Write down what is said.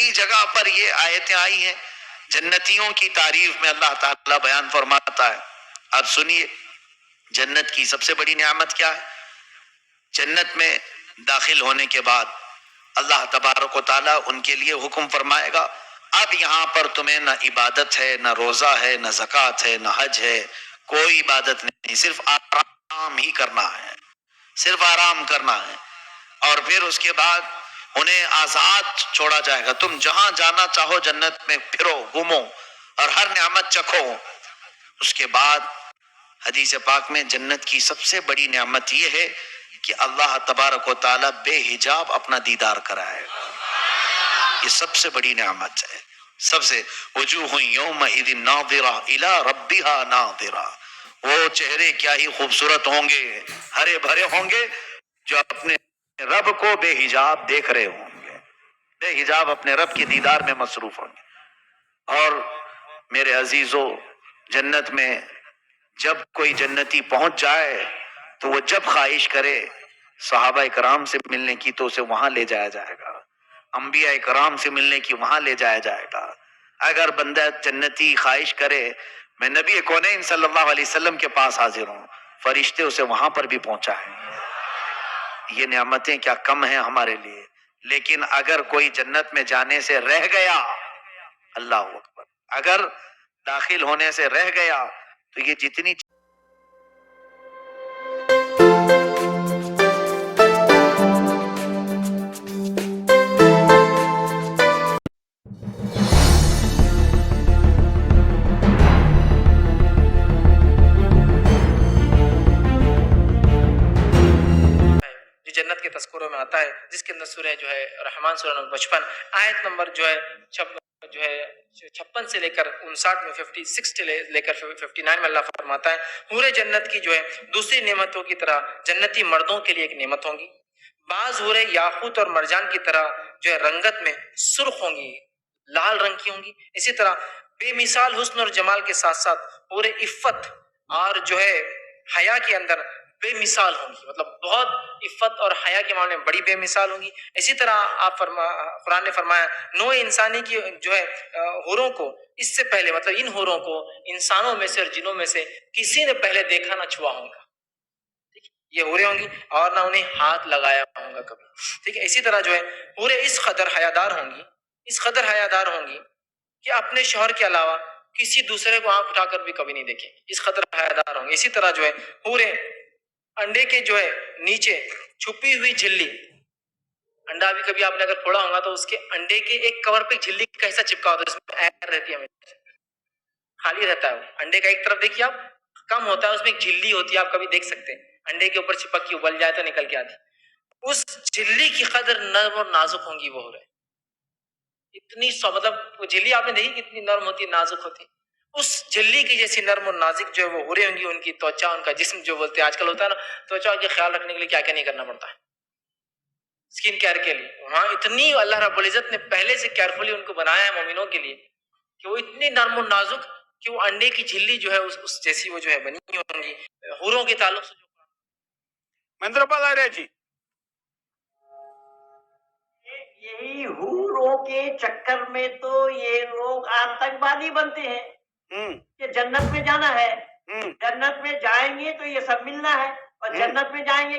کئی جگہ پر یہ آیتیں آئی ہیں جنتیوں کی تعریف میں، اللہ تعالیٰ بیان فرماتا ہے. اب سنیے جنت کی سب سے بڑی نعمت کیا ہے. جنت میں داخل ہونے کے بعد اللہ تبارک و تعالیٰ ان کے لیے حکم فرمائے گا، اب یہاں پر تمہیں نہ عبادت ہے، نہ روزہ ہے، نہ زکوٰۃ ہے، نہ حج ہے، کوئی عبادت نہیں، صرف آرام ہی کرنا ہے، صرف آرام کرنا ہے. اور پھر اس کے بعد انہیں آزاد چھوڑا جائے گا، تم جہاں جانا چاہو جنت میں پھرو، گھومو اور ہر نعمت چکھو. اس کے بعد حدیث پاک میں جنت کی سب سے بڑی نعمت یہ ہے کہ اللہ تبارک و تعالیٰ بے حجاب اپنا دیدار کرائے گا. یہ سب سے بڑی نعمت ہے. سب سے وجوہ یومئذ ناظرہ الی ربہا ناظرہ، وہ چہرے کیا ہی خوبصورت ہوں گے، ہرے بھرے ہوں گے، جو اپنے رب کو بے حجاب دیکھ رہے ہوں گے، بے حجاب اپنے رب کے دیدار میں مصروف ہوں گے. اور میرے عزیزو، جنت میں جب کوئی جنتی پہنچ جائے تو وہ جب خواہش کرے صحابہ کرام سے ملنے کی تو اسے وہاں لے جایا جائے گا، انبیاء کرام سے ملنے کی وہاں لے جایا جائے گا. اگر بندہ جنتی خواہش کرے میں نبی کونین صلی اللہ علیہ وسلم کے پاس حاضر ہوں، فرشتے اسے وہاں پر بھی پہنچائیں. یہ نعمتیں کیا کم ہیں ہمارے لیے. لیکن اگر کوئی جنت میں جانے سے رہ گیا، اللہ اکبر، اگر داخل ہونے سے رہ گیا تو یہ جتنی جنت کے تذکروں میں آتا ہے، جس کے اندر سورہ جو ہے رحمان سورہ نمبر 55 آیت نمبر جو ہے 56 سے لے کر 59 میں 56 سے لے کر 59 میں اللہ فرماتا ہے حور جنت کی جو ہے دوسری نعمتوں کی طرح جنتی مردوں کے لیے ایک نعمت ہوں گی. بعض حوریں یاقوت اور مرجان کی طرح جو ہے رنگت میں سرخ ہوں گی، لال رنگ کی ہوں گی. اسی طرح بے مثال حسن اور جمال کے ساتھ ساتھ حور عفت اور جو ہے حیا کے اندر بے مثال ہوں گی، مطلب بہت عفت اور حیا کے معاملے میں بڑی بے مثال ہوں گی. اسی طرح قرآن نے فرمایا نوع انسانی کی جو ہے حوروں کو اس سے پہلے، مطلب ان حوروں کو انسانوں میں سے اور جنوں میں سے کسی نے پہلے دیکھا نہ چھوا ہوگا. یہ حوریں ہوں گی اور نہ انہیں ہاتھ لگایا ہوگا کبھی. ٹھیک ہے. اسی طرح جو ہے حوریں اس قدر حیادار ہوں گی، اس قدر حیادار ہوں گی کہ اپنے شوہر کے علاوہ کسی دوسرے کو آنکھ اٹھا کر بھی کبھی نہیں دیکھیں، اس قدر حیادار ہوں گے. اسی طرح جو ہے حوریں انڈے کے جو ہے نیچے چھپی ہوئی جھلی، انڈا بھی کبھی آپ نے اگر پھوڑا ہوگا تو اس کے انڈے کے ایک کور پہ جھلی کا حصہ چپکا ہوتا ہے، اس میں ایئر رہتی ہے، ہمیشہ خالی رہتا ہے. انڈے کا ایک طرف دیکھیے آپ کم ہوتا ہے، اس میں ایک جھلی ہوتی ہے، آپ کبھی دیکھ سکتے ہیں انڈے کے اوپر چپک کے ابل جائے تو نکل کے آتی. اس جھلی کی قدر نرم اور نازک ہوں گی وہ حوریں. اتنی مطلب وہ جھلی آپ نے دیکھی کتنی نرم ہوتی، نازک ہوتی، اس جھلی کی جیسی نرم اور نازک جو ہے وہ حوریں ہوں گی. ان کی توچا، ان کا جسم جو بولتے ہیں آج کل ہوتا ہے نا، توچا کے خیال رکھنے کے لیے کیا کیا نہیں کرنا پڑتا ہے اسکن کیئر کے لیے. وہاں اتنی اللہ رب العزت نے پہلے سے کیئرفلی ان کو بنایا ہے مومنوں کے لیے کہ وہ اتنی نرم و نازک کہ وہ انڈے کی جھلی جو ہے اس جیسی وہ جو ہے بنی ہوں گی. حوروں کے تعلق سے مہندر پال آ رہے جی، یہی حوروں کے چکر میں تو یہ لوگ آتنکوادی بنتے ہیں کہ جنت میں جانا ہے، جنت میں جائیں گے تو یہ سب ملنا ہے، اور جنت میں جائیں گے